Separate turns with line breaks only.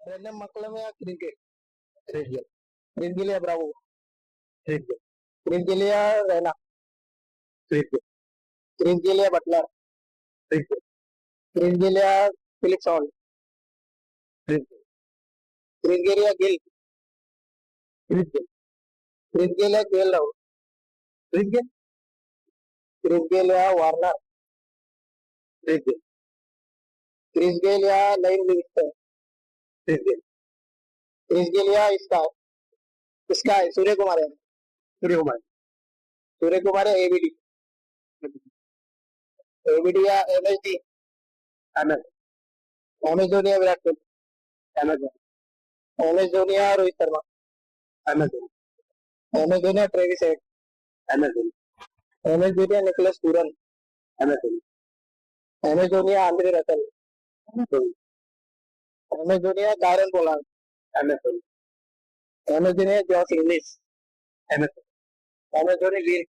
Brandon McCullum या cricket. Cricket. Cringelia Bravo. Cricket. Cringelia Rena. Cricket. Cringelia Butler. Cricket. Cringelia Felix Hall. Cricket. Cringelia Gill. Cricket. Cringelia Gale Round. Cricket. Cringelia Warner. Cricket. Cringelia Lane Livingston. Cricket. Cringelia Sky Surya Kumar है. सूर्य कुमार है ABD. ABD या MSD. MS Dhoni या Virat Kohli. MS Dhoni या Rohit Sharma. MS Dhoni या Travis head. MS Dhoni या Nicholas Pooran. MS Dhoni या Andre Russell. MS Dhoni या Kieron Pollard. MS Dhoni या जॉश इंग्लिश. एमएस धोनी वीर